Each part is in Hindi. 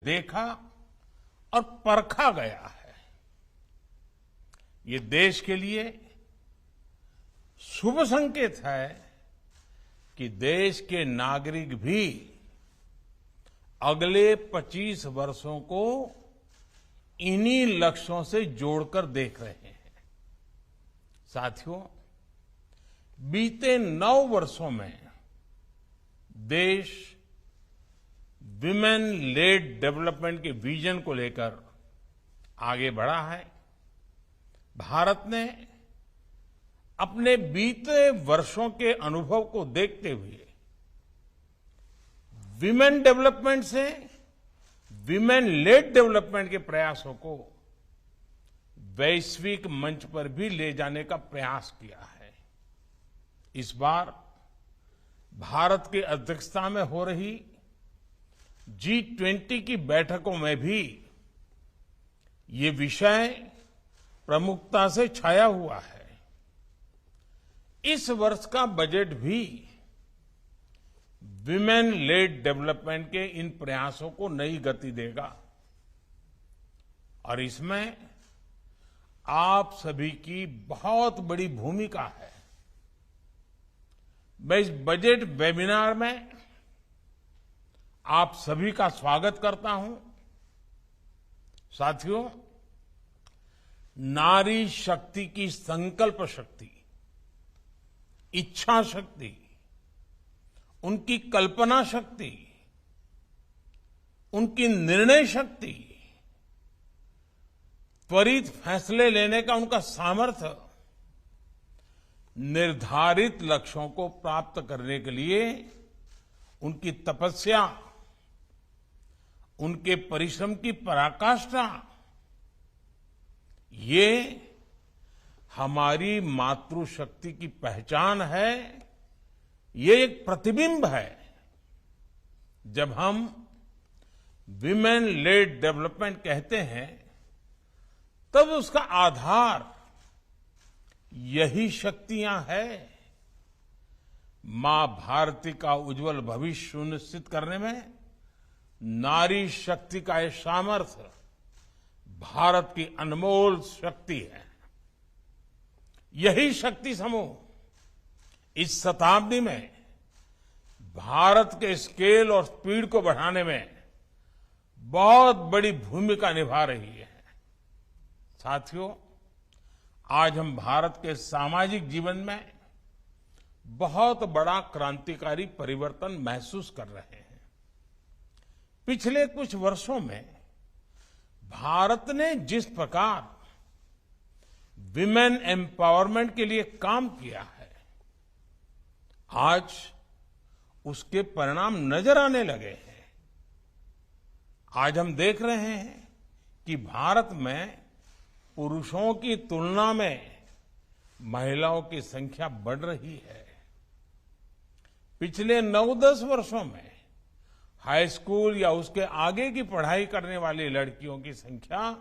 देखा और परखा गया है। ये देश के लिए शुभ संकेत है कि देश के नागरिक भी अगले 25 वर्षों को इन्हीं लक्ष्यों से जोड़कर देख रहे हैं। साथियों, बीते 9 वर्षों में देश विमेन लेड डेवलपमेंट के विजन को लेकर आगे बढ़ा है। भारत ने अपने बीते वर्षों के अनुभव को देखते हुए विमेन डेवलपमेंट से विमेन लेड डेवलपमेंट के प्रयासों को वैश्विक मंच पर भी ले जाने का प्रयास किया है। इस बार भारत की अध्यक्षता में हो रही G20 की बैठकों में भी ये विषय प्रमुखता से छाया हुआ है। इस वर्ष का बजट भी विमेन लेड डेवलपमेंट के इन प्रयासों को नई गति देगा और इसमें आप सभी की बहुत बड़ी भूमिका है। मैं इस बजट वेबिनार में आप सभी का स्वागत करता हूं। साथियों, नारी शक्ति की संकल्प शक्ति, इच्छा शक्ति, उनकी कल्पना शक्ति, उनकी निर्णय शक्ति, त्वरित फैसले लेने का उनका सामर्थ्य निर्धारित लक्ष्यों को प्राप्त करने के लिए उनकी तपस्या, उनके परिश्रम की पराकाष्ठा, ये हमारी मातृशक्ति की पहचान है। ये एक प्रतिबिंब है। जब हम विमेन लेड डेवलपमेंट कहते हैं तब उसका आधार यही शक्तियां हैं। मां भारती का उज्जवल भविष्य सुनिश्चित करने में नारी शक्ति का ये सामर्थ्य भारत की अनमोल शक्ति है। यही शक्ति समूह इस शताब्दी में भारत के स्केल और स्पीड को बढ़ाने में बहुत बड़ी भूमिका निभा रही है। साथियों, आज हम भारत के सामाजिक जीवन में बहुत बड़ा क्रांतिकारी परिवर्तन महसूस कर रहे हैं। पिछले कुछ वर्षों में भारत ने जिस प्रकार विमेन एम्पावरमेंट के लिए काम किया है, आज उसके परिणाम नजर आने लगे हैं। आज हम देख रहे हैं कि भारत में पुरुषों की तुलना में महिलाओं की संख्या बढ़ रही है। पिछले 9-10 वर्षों में हाई स्कूल या उसके आगे की पढ़ाई करने वाली लड़कियों की संख्या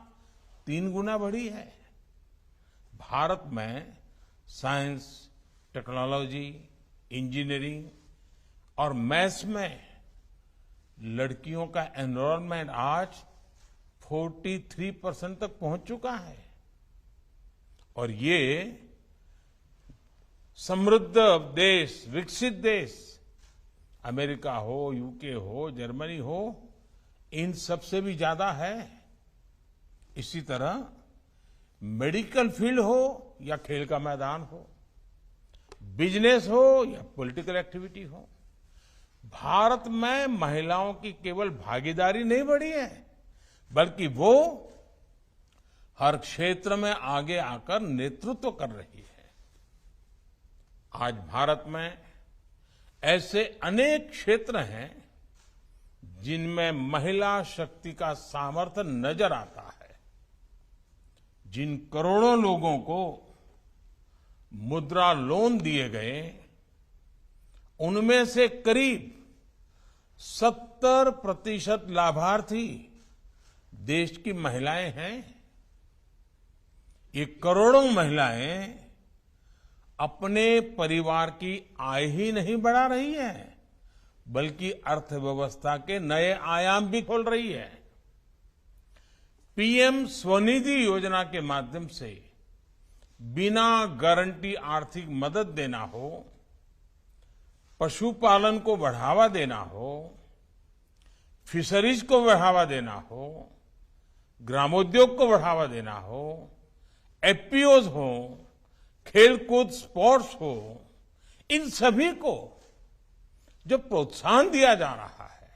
3 गुना बढ़ी है। भारत में साइंस, टेक्नोलॉजी, इंजीनियरिंग और मैथ्स में लड़कियों का एनरोलमेंट आज 43% तक पहुंच चुका है और ये समृद्ध देश, विकसित देश, अमेरिका हो, यूके हो, जर्मनी हो, इन सबसे भी ज्यादा है। इसी तरह मेडिकल फील्ड हो या खेल का मैदान हो, बिजनेस हो या पॉलिटिकल एक्टिविटी हो, भारत में महिलाओं की केवल भागीदारी नहीं बढ़ी है, बल्कि वो हर क्षेत्र में आगे आकर नेतृत्व कर रही है। आज भारत में ऐसे अनेक क्षेत्र हैं जिनमें महिला शक्ति का सामर्थ्य नजर आता है। जिन करोड़ों लोगों को मुद्रा लोन दिए गए, उनमें से करीब 70% लाभार्थी देश की महिलाएं हैं। ये करोड़ों महिलाएं अपने परिवार की आय ही नहीं बढ़ा रही है, बल्कि अर्थव्यवस्था के नए आयाम भी खोल रही है। पीएम स्वनिधि योजना के माध्यम से बिना गारंटी आर्थिक मदद देना हो, पशुपालन को बढ़ावा देना हो, फिशरीज को बढ़ावा देना हो, ग्रामोद्योग को बढ़ावा देना हो, एफपीओज हो, खेलकूद स्पोर्ट्स हो, इन सभी को जो प्रोत्साहन दिया जा रहा है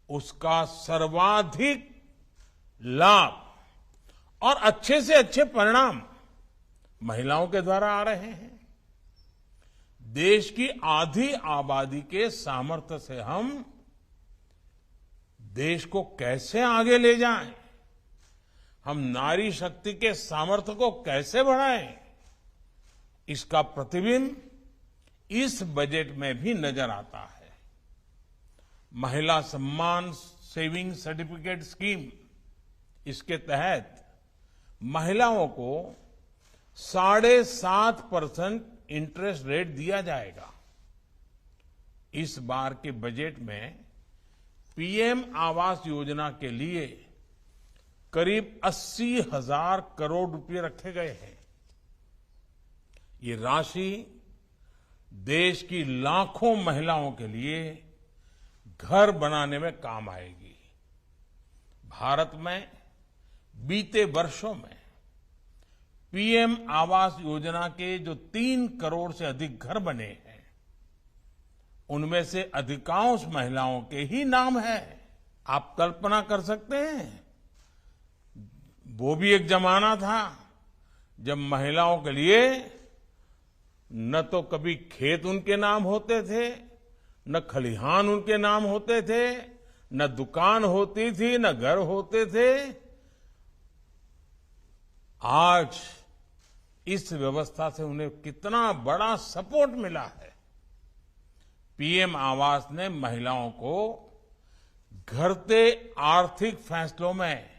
उसका सर्वाधिक लाभ और अच्छे से अच्छे परिणाम महिलाओं के द्वारा आ रहे हैं। देश की आधी आबादी के सामर्थ्य से हम देश को कैसे आगे ले जाएं, हम नारी शक्ति के सामर्थ्य को कैसे बढ़ाएं, इसका प्रतिबिंब इस बजट में भी नजर आता है। महिला सम्मान सेविंग सर्टिफिकेट स्कीम, इसके तहत महिलाओं को 7.5% इंटरेस्ट रेट दिया जाएगा। इस बार के बजट में पीएम आवास योजना के लिए करीब 80,000 करोड़ रुपए रखे गए हैं। ये राशि देश की लाखों महिलाओं के लिए घर बनाने में काम आएगी। भारत में बीते वर्षों में पीएम आवास योजना के जो 3 करोड़ से अधिक घर बने हैं, उनमें से अधिकांश महिलाओं के ही नाम है। आप कल्पना कर सकते हैं, वो भी एक जमाना था जब महिलाओं के लिए न तो कभी खेत उनके नाम होते थे, न खलिहान उनके नाम होते थे, न दुकान होती थी, न घर होते थे। आज इस व्यवस्था से उन्हें कितना बड़ा सपोर्ट मिला है। पीएम आवास ने महिलाओं को घरते आर्थिक फैसलों में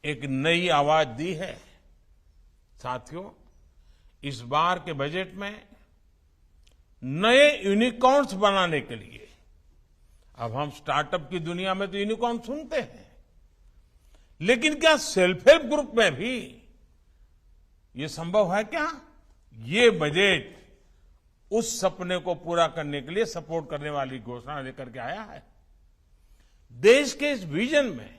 एक नई आवाज दी है। साथियों, इस बार के बजट में नए यूनिकॉर्न्स बनाने के लिए, अब हम स्टार्टअप की दुनिया में तो यूनिकॉर्न सुनते हैं, लेकिन क्या सेल्फ हेल्प ग्रुप में भी ये संभव है क्या? ये बजट उस सपने को पूरा करने के लिए सपोर्ट करने वाली घोषणा लेकर के आया है। देश के इस विजन में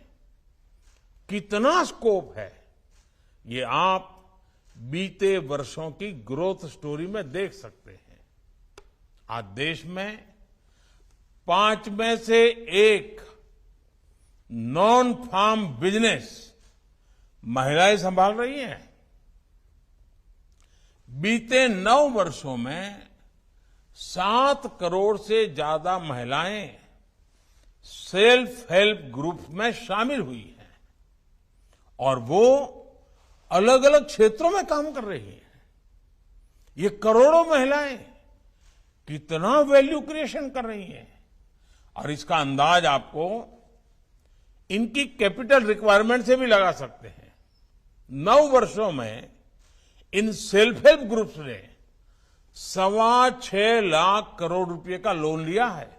कितना स्कोप है, ये आप बीते वर्षों की ग्रोथ स्टोरी में देख सकते हैं। आज देश में 5 में से 1 नॉन फार्म बिजनेस महिलाएं संभाल रही हैं। बीते 9 वर्षों में 7 करोड़ से ज्यादा महिलाएं सेल्फ हेल्प ग्रुप में शामिल हुई हैं और वो अलग अलग क्षेत्रों में काम कर रही हैं। ये करोड़ों महिलाएं कितना वैल्यू क्रिएशन कर रही हैं, और इसका अंदाज आपको इनकी कैपिटल रिक्वायरमेंट से भी लगा सकते हैं। 9 वर्षों में इन सेल्फ हेल्प ग्रुप्स ने 6.25 लाख करोड़ रुपए का लोन लिया है।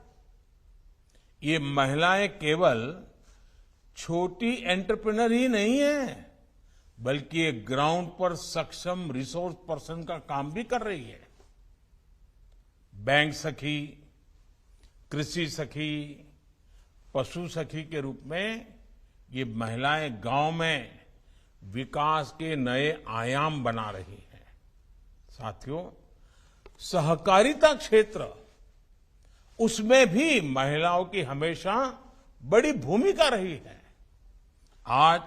ये महिलाएं केवल छोटी एंटरप्रेन्योर ही नहीं है, बल्कि ये ग्राउंड पर सक्षम रिसोर्स पर्सन का काम भी कर रही है। बैंक सखी, कृषि सखी, पशु सखी के रूप में ये महिलाएं गांव में विकास के नए आयाम बना रही हैं। साथियों, सहकारिता क्षेत्र, उसमें भी महिलाओं की हमेशा बड़ी भूमिका रही है। आज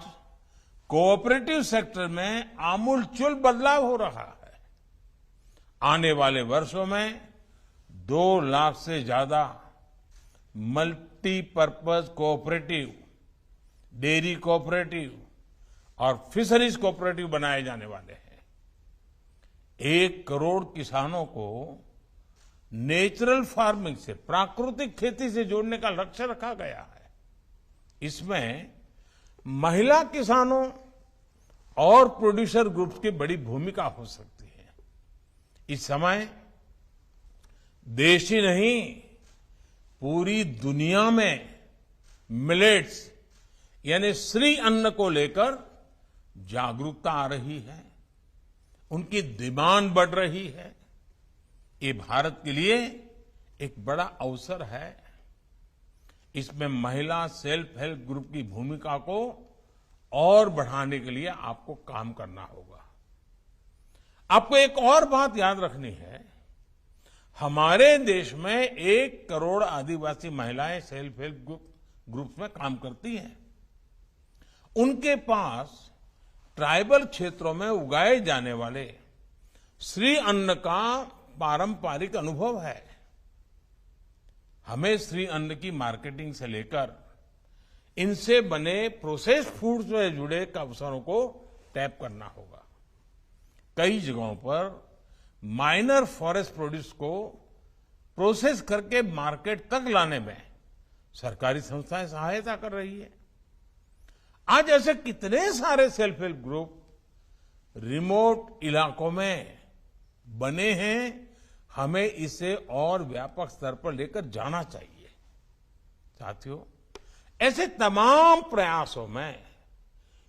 कोऑपरेटिव सेक्टर में आमूलचूल बदलाव हो रहा है। आने वाले वर्षों में 2 लाख से ज्यादा मल्टीपर्पज कोऑपरेटिव, डेयरी कोऑपरेटिव और फिशरीज कोऑपरेटिव बनाए जाने वाले हैं। 1 करोड़ किसानों को नेचुरल फार्मिंग से, प्राकृतिक खेती से जोड़ने का लक्ष्य रखा गया है। इसमें महिला किसानों और प्रोड्यूसर ग्रुप्स की बड़ी भूमिका हो सकती है। इस समय देश ही नहीं, पूरी दुनिया में मिलेट्स यानी श्री अन्न को लेकर जागरूकता आ रही है, उनकी डिमांड बढ़ रही है। ये भारत के लिए एक बड़ा अवसर है। इसमें महिला सेल्फ हेल्प ग्रुप की भूमिका को और बढ़ाने के लिए आपको काम करना होगा। आपको एक और बात याद रखनी है, हमारे देश में 1 करोड़ आदिवासी महिलाएं सेल्फ हेल्प ग्रुप में काम करती हैं। उनके पास ट्राइबल क्षेत्रों में उगाए जाने वाले श्री अन्न का पारंपरिक अनुभव है। हमें श्री अन्न की मार्केटिंग से लेकर इनसे बने प्रोसेस्ड फूड्स में जुड़े अवसरों को टैप करना होगा। कई जगहों पर माइनर फॉरेस्ट प्रोड्यूस को प्रोसेस करके मार्केट तक लाने में सरकारी संस्थाएं सहायता कर रही है। आज ऐसे कितने सारे सेल्फ हेल्प ग्रुप रिमोट इलाकों में बने हैं, हमें इसे और व्यापक स्तर पर लेकर जाना चाहिए। साथियों, ऐसे तमाम प्रयासों में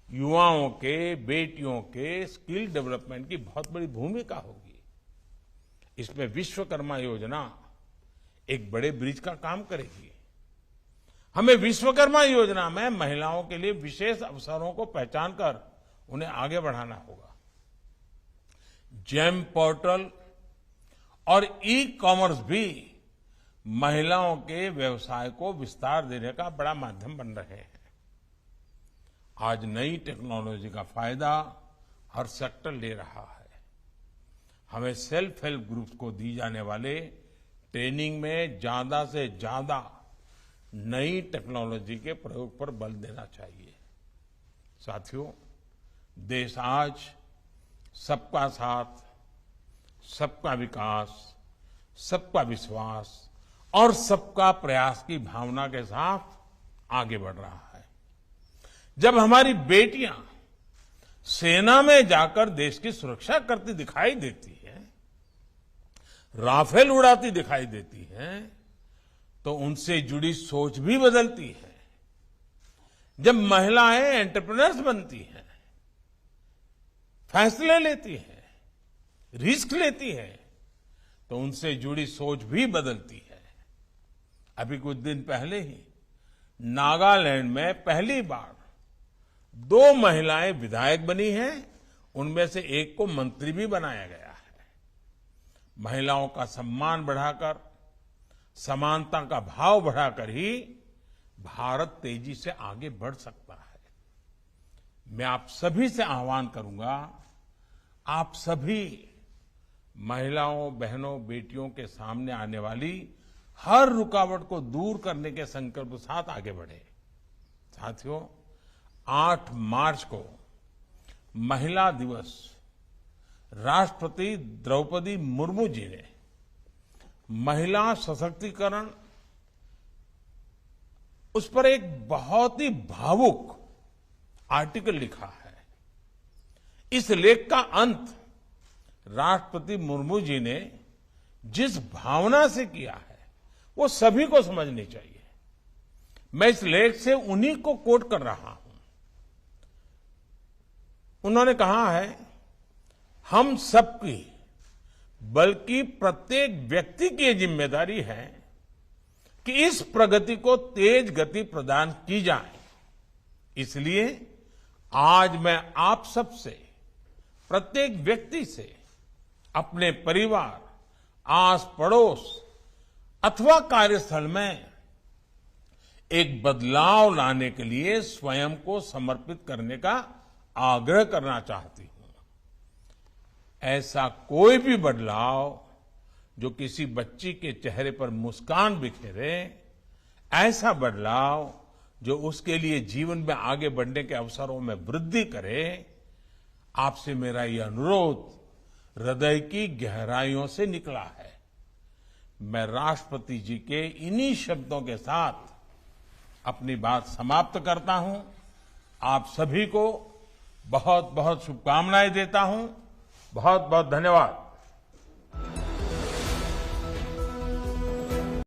युवाओं के, बेटियों के स्किल डेवलपमेंट की बहुत बड़ी भूमिका होगी। इसमें विश्वकर्मा योजना एक बड़े ब्रिज का काम करेगी। हमें विश्वकर्मा योजना में महिलाओं के लिए विशेष अवसरों को पहचान कर उन्हें आगे बढ़ाना होगा। जेम पोर्टल और ई कॉमर्स भी महिलाओं के व्यवसाय को विस्तार देने का बड़ा माध्यम बन रहे हैं। आज नई टेक्नोलॉजी का फायदा हर सेक्टर ले रहा है। हमें सेल्फ हेल्प ग्रुप्स को दी जाने वाले ट्रेनिंग में ज्यादा से ज्यादा नई टेक्नोलॉजी के प्रयोग पर बल देना चाहिए। साथियों, देश आज सबका साथ, सबका विकास, सबका विश्वास और सबका प्रयास की भावना के साथ आगे बढ़ रहा है। जब हमारी बेटियां सेना में जाकर देश की सुरक्षा करती दिखाई देती हैं, राफेल उड़ाती दिखाई देती हैं, तो उनसे जुड़ी सोच भी बदलती है। जब महिलाएं एंटरप्रेन्योर्स बनती हैं, फैसले लेती हैं, रिस्क लेती है, तो उनसे जुड़ी सोच भी बदलती है। अभी कुछ दिन पहले ही नागालैंड में पहली बार 2 महिलाएं विधायक बनी हैं, उनमें से एक को मंत्री भी बनाया गया है। महिलाओं का सम्मान बढ़ाकर, समानता का भाव बढ़ाकर ही भारत तेजी से आगे बढ़ सकता है। मैं आप सभी से आह्वान करूंगा, आप सभी महिलाओं, बहनों, बेटियों के सामने आने वाली हर रुकावट को दूर करने के संकल्प के साथ आगे बढ़े। साथियों, 8 मार्च को महिला दिवस राष्ट्रपति द्रौपदी मुर्मू जी ने महिला सशक्तिकरण, उस पर एक बहुत ही भावुक आर्टिकल लिखा है। इस लेख का अंत राष्ट्रपति मुर्मू जी ने जिस भावना से किया है, वो सभी को समझनी चाहिए। मैं इस लेख से उन्हीं को कोट कर रहा हूं। उन्होंने कहा है, हम सबकी, बल्कि प्रत्येक व्यक्ति की ये जिम्मेदारी है कि इस प्रगति को तेज गति प्रदान की जाए। इसलिए आज मैं आप सबसे, प्रत्येक व्यक्ति से, अपने परिवार, आस पड़ोस अथवा कार्यस्थल में एक बदलाव लाने के लिए स्वयं को समर्पित करने का आग्रह करना चाहती हूं। ऐसा कोई भी बदलाव जो किसी बच्ची के चेहरे पर मुस्कान बिखेरे, ऐसा बदलाव जो उसके लिए जीवन में आगे बढ़ने के अवसरों में वृद्धि करे, आपसे मेरा यह अनुरोध हृदय की गहराइयों से निकला है। मैं राष्ट्रपति जी के इन्हीं शब्दों के साथ अपनी बात समाप्त करता हूं। आप सभी को बहुत बहुत शुभकामनाएं देता हूं। बहुत बहुत धन्यवाद।